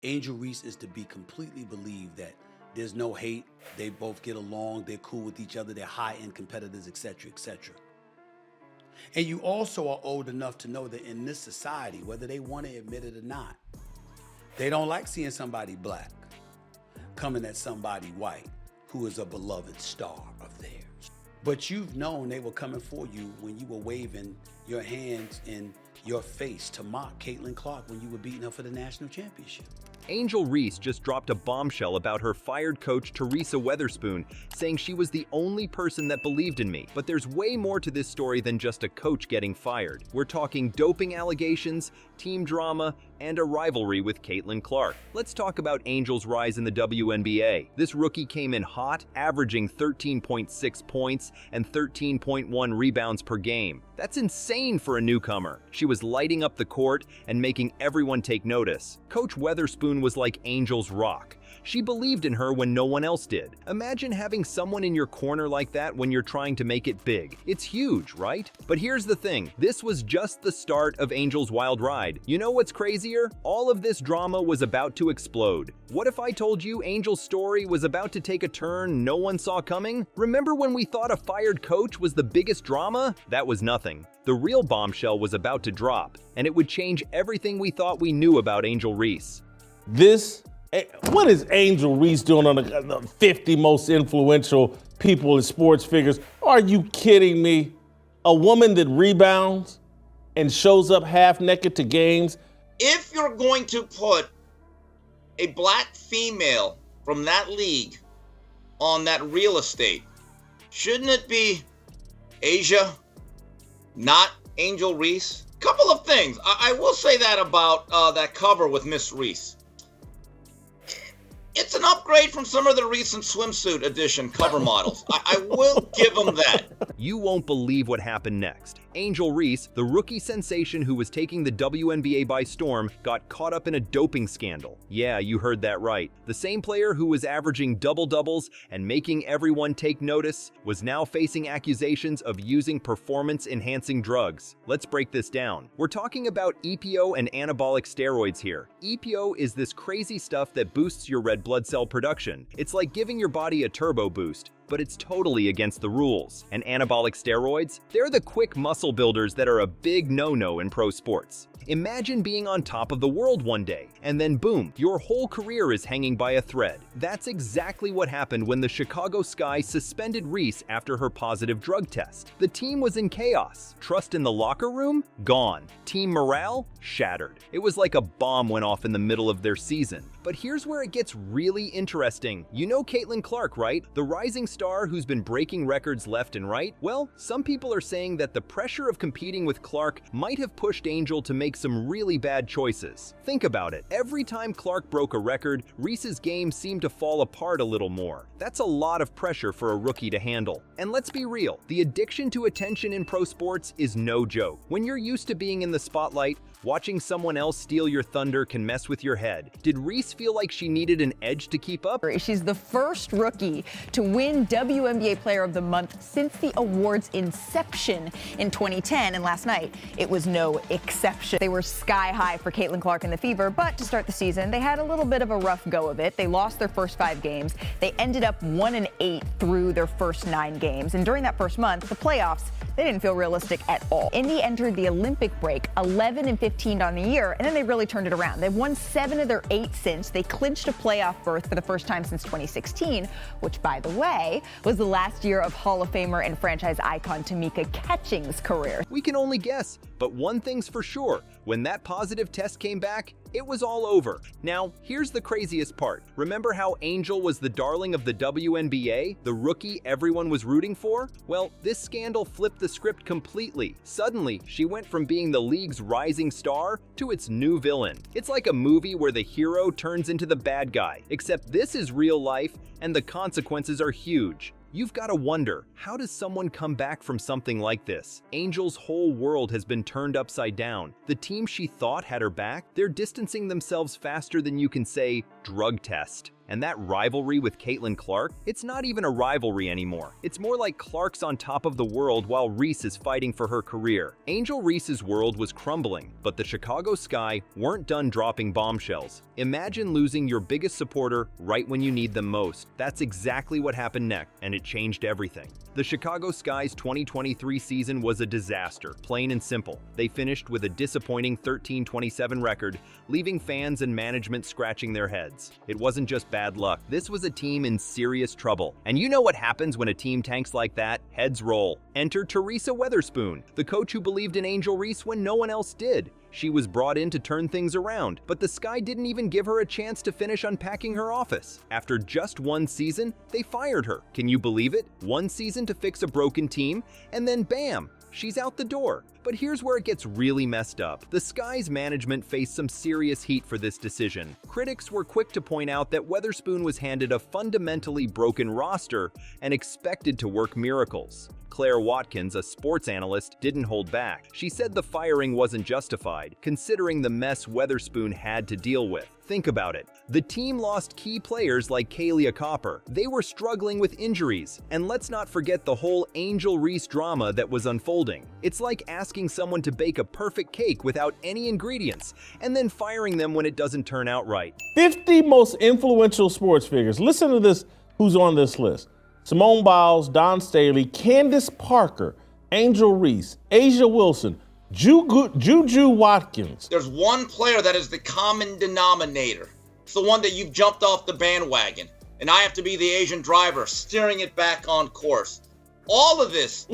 Angel Reese is to be completely believed that there's no hate, they both get along, they're cool with each other, they're high-end competitors, etc., etc. And you also are old enough to know that in this society, whether they want to admit it or not, they don't like seeing somebody black coming at somebody white who is a beloved star of theirs. But you've known they were coming for you when you were waving your hands in your face to mock Caitlin Clark when you were beating her for the national championship. Angel Reese just dropped a bombshell about her fired coach Teresa Weatherspoon, saying she was the only person that believed in me. But there's way more to this story than just a coach getting fired. We're talking doping allegations, team drama, and a rivalry with Caitlin Clark. Let's talk about Angel's rise in the WNBA. This rookie came in hot, averaging 13.6 points and 13.1 rebounds per game. That's insane for a newcomer. She was lighting up the court and making everyone take notice. Coach Weatherspoon was like Angel's rock. She believed in her when no one else did. Imagine having someone in your corner like that when you're trying to make it big. It's huge, right? But here's the thing. This was just the start of Angel's wild ride. You know what's crazier? All of this drama was about to explode. What if I told you Angel's story was about to take a turn no one saw coming? Remember when we thought a fired coach was the biggest drama? That was nothing. The real bombshell was about to drop, and it would change everything we thought we knew about Angel Reese. What is Angel Reese doing on the 50 most influential people as sports figures? Are you kidding me? A woman that rebounds and shows up half naked to games? If you're going to put a black female from that league on that real estate, shouldn't it be Asia, not Angel Reese? Couple of things. I will say that about that cover with Miss Reese. It's an upgrade from some of the recent swimsuit edition cover models. I will give them that. You won't believe what happened next. Angel Reese, the rookie sensation who was taking the WNBA by storm, got caught up in a doping scandal. Yeah, you heard that right. The same player who was averaging double-doubles and making everyone take notice was now facing accusations of using performance-enhancing drugs. Let's break this down. We're talking about EPO and anabolic steroids here. EPO is this crazy stuff that boosts your red blood cell production. It's like giving your body a turbo boost, but it's totally against the rules. And anabolic steroids? They're the quick muscle builders that are a big no-no in pro sports. Imagine being on top of the world one day, and then boom, your whole career is hanging by a thread. That's exactly what happened when the Chicago Sky suspended Reese after her positive drug test. The team was in chaos. Trust in the locker room? Gone. Team morale? Shattered. It was like a bomb went off in the middle of their season. But here's where it gets really interesting. You know Caitlin Clark, right? The rising star who's been breaking records left and right? Well, some people are saying that the pressure of competing with Clark might have pushed Angel to make some really bad choices. Think about it. Every time Clark broke a record, Reese's game seemed to fall apart a little more. That's a lot of pressure for a rookie to handle. And let's be real, the addiction to attention in pro sports is no joke. When you're used to being in the spotlight, watching someone else steal your thunder can mess with your head. Did Reese feel like she needed an edge to keep up? She's the first rookie to win WNBA Player of the Month since the award's inception in 2010, and last night it was no exception. They were sky high for Caitlin Clark and the Fever, but to start the season, they had a little bit of a rough go of it. They lost their first 5 games. They ended up 1-8 through their first 9 games, and during that first month, the playoffs, they didn't feel realistic at all. Indy entered the Olympic break 11-15 on the year, and then they really turned it around. They've won 7 of their 8 since. They clinched a playoff berth for the first time since 2016, which, by the way, was the last year of Hall of Famer and franchise icon Tamika Catching's career. We can only guess, but one thing's for sure. When that positive test came back, it was all over. Now, here's the craziest part. Remember how Angel was the darling of the WNBA, the rookie everyone was rooting for? Well, this scandal flipped the script completely. Suddenly, she went from being the league's rising star to its new villain. It's like a movie where the hero turns into the bad guy, except this is real life and the consequences are huge. You've got to wonder, how does someone come back from something like this? Angel's whole world has been turned upside down. The team she thought had her back, they're distancing themselves faster than you can say, drug test. And that rivalry with Caitlin Clark? It's not even a rivalry anymore. It's more like Clark's on top of the world while Reese is fighting for her career. Angel Reese's world was crumbling, but the Chicago Sky weren't done dropping bombshells. Imagine losing your biggest supporter right when you need them most. That's exactly what happened next, and it changed everything. The Chicago Sky's 2023 season was a disaster, plain and simple. They finished with a disappointing 13-27 record, leaving fans and management scratching their heads. It wasn't just bad luck. This was a team in serious trouble. And you know what happens when a team tanks like that? Heads roll. Enter Teresa Weatherspoon, the coach who believed in Angel Reese when no one else did. She was brought in to turn things around, but the Sky didn't even give her a chance to finish unpacking her office. After just one season, they fired her. Can you believe it? One season to fix a broken team, and then bam, she's out the door. But here's where it gets really messed up. The Sky's management faced some serious heat for this decision. Critics were quick to point out that Weatherspoon was handed a fundamentally broken roster and expected to work miracles. Claire Watkins, a sports analyst, didn't hold back. She said the firing wasn't justified, considering the mess Weatherspoon had to deal with. Think about it. The team lost key players like Kalia Copper. They were struggling with injuries. And let's not forget the whole Angel Reese drama that was unfolding. It's like asking someone to bake a perfect cake without any ingredients, and then firing them when it doesn't turn out right. 50 most influential sports figures. Listen to this, who's on this list. Simone Biles, Don Staley, Candace Parker, Angel Reese, Asia Wilson, Juju Watkins. There's one player that is the common denominator. It's the one that you've jumped off the bandwagon, and I have to be the Asian driver steering it back on course. All of this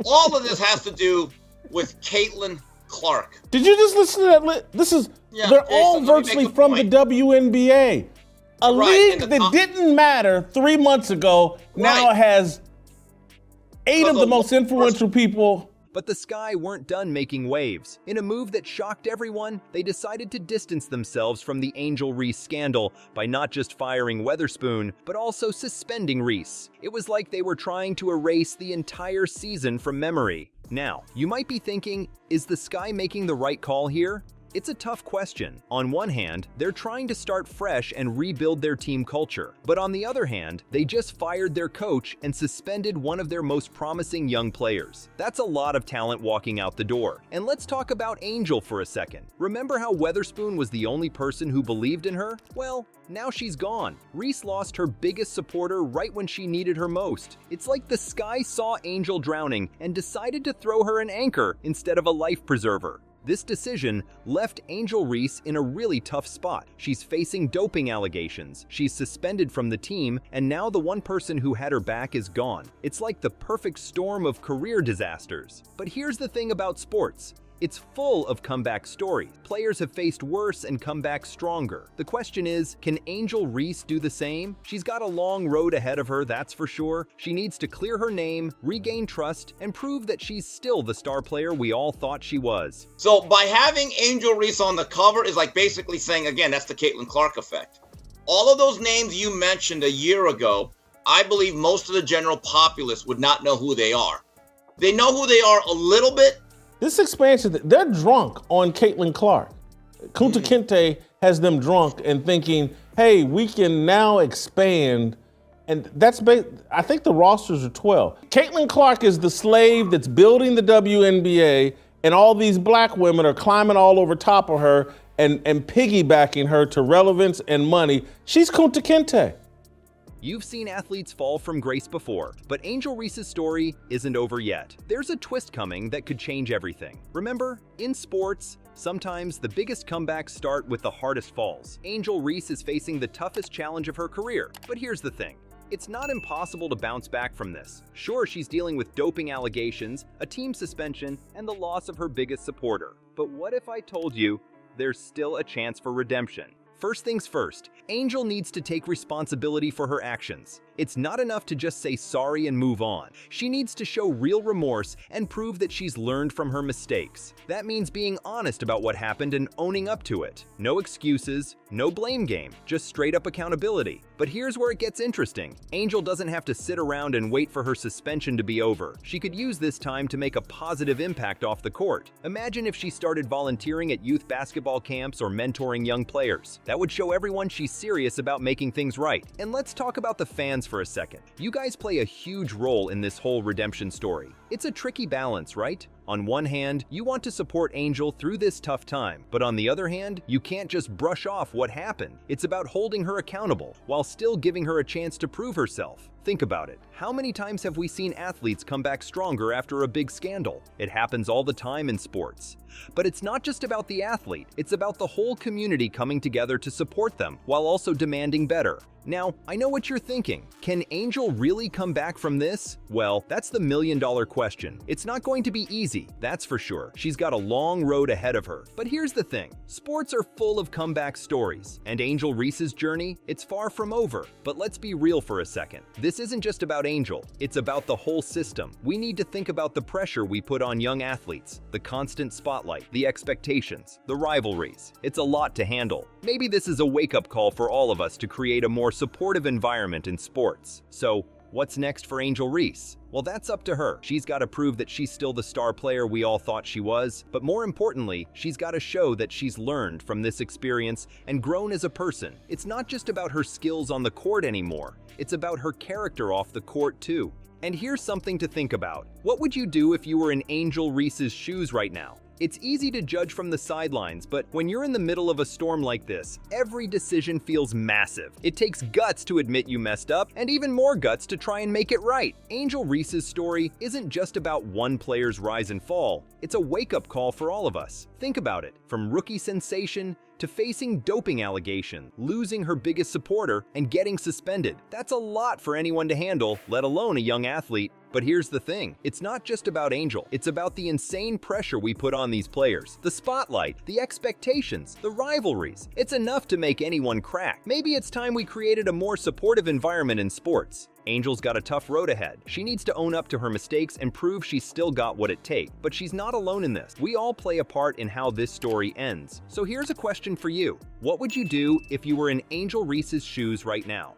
has to do with Caitlin Clark. Did you just listen to that? They're all virtually from the WNBA. A league that didn't matter 3 months ago now has 8 of the most influential people. But the Sky weren't done making waves. In a move that shocked everyone, they decided to distance themselves from the Angel Reese scandal by not just firing Weatherspoon, but also suspending Reese. It was like they were trying to erase the entire season from memory. Now, you might be thinking, is the Sky making the right call here? It's a tough question. On one hand, they're trying to start fresh and rebuild their team culture. But on the other hand, they just fired their coach and suspended one of their most promising young players. That's a lot of talent walking out the door. And let's talk about Angel for a second. Remember how Weatherspoon was the only person who believed in her? Well, now she's gone. Reese lost her biggest supporter right when she needed her most. It's like the Sky saw Angel drowning and decided to throw her an anchor instead of a life preserver. This decision left Angel Reese in a really tough spot. She's facing doping allegations, she's suspended from the team, and now the one person who had her back is gone. It's like the perfect storm of career disasters. But here's the thing about sports. It's full of comeback stories. Players have faced worse and come back stronger. The question is, can Angel Reese do the same? She's got a long road ahead of her, that's for sure. She needs to clear her name, regain trust, and prove that she's still the star player we all thought she was. So by having Angel Reese on the cover is like basically saying, again, that's the Caitlin Clark effect. All of those names you mentioned a year ago, I believe most of the general populace would not know who they are. They know who they are a little bit. This expansion, they're drunk on Caitlin Clark. Kunta Kinte has them drunk and thinking, hey, we can now expand. And I think the rosters are 12. Caitlin Clark is the slave that's building the WNBA, and all these black women are climbing all over top of her and piggybacking her to relevance and money. She's Kunta Kinte. You've seen athletes fall from grace before, but Angel Reese's story isn't over yet. There's a twist coming that could change everything. Remember, in sports, sometimes the biggest comebacks start with the hardest falls. Angel Reese is facing the toughest challenge of her career. But here's the thing. It's not impossible to bounce back from this. Sure, she's dealing with doping allegations, a team suspension, and the loss of her biggest supporter. But what if I told you there's still a chance for redemption? First things first, Angel needs to take responsibility for her actions. It's not enough to just say sorry and move on. She needs to show real remorse and prove that she's learned from her mistakes. That means being honest about what happened and owning up to it. No excuses, No blame game, just straight up accountability. But here's where it gets interesting. Angel doesn't have to sit around and wait for her suspension to be over. She could use this time to make a positive impact off the court. Imagine if she started volunteering at youth basketball camps or mentoring young players. That would show everyone she's serious about making things right. And let's talk about the fans for a second. You guys play a huge role in this whole redemption story. It's a tricky balance, right? On one hand, you want to support Angel through this tough time, but on the other hand, you can't just brush off what happened. It's about holding her accountable while still giving her a chance to prove herself. Think about it. How many times have we seen athletes come back stronger after a big scandal? It happens all the time in sports. But it's not just about the athlete, it's about the whole community coming together to support them while also demanding better. Now, I know what you're thinking. Can Angel really come back from this? Well, that's the million-dollar question. It's not going to be easy, that's for sure. She's got a long road ahead of her. But here's the thing. Sports are full of comeback stories, and Angel Reese's journey, it's far from over. But let's be real for a second. This isn't just about Angel, it's about the whole system. We need to think about the pressure we put on young athletes, the constant spotlight, the expectations, the rivalries. It's a lot to handle. Maybe this is a wake-up call for all of us to create a more supportive environment in sports. So, what's next for Angel Reese? Well, that's up to her. She's got to prove that she's still the star player we all thought she was, but more importantly, she's got to show that she's learned from this experience and grown as a person. It's not just about her skills on the court anymore. It's about her character off the court too. And here's something to think about. What would you do if you were in Angel Reese's shoes right now? It's easy to judge from the sidelines, but when you're in the middle of a storm like this, every decision feels massive. It takes guts to admit you messed up, and even more guts to try and make it right. Angel Reese's story isn't just about one player's rise and fall. It's a wake-up call for all of us. Think about it. From rookie sensation to facing doping allegation, losing her biggest supporter, and getting suspended. That's a lot for anyone to handle, let alone a young athlete. But here's the thing, it's not just about Angel, it's about the insane pressure we put on these players, the spotlight, the expectations, the rivalries. It's enough to make anyone crack. Maybe it's time we created a more supportive environment in sports. Angel's got a tough road ahead. She needs to own up to her mistakes and prove she's still got what it takes. But she's not alone in this. We all play a part in how this story ends. So here's a question for you. What would you do if you were in Angel Reese's shoes right now?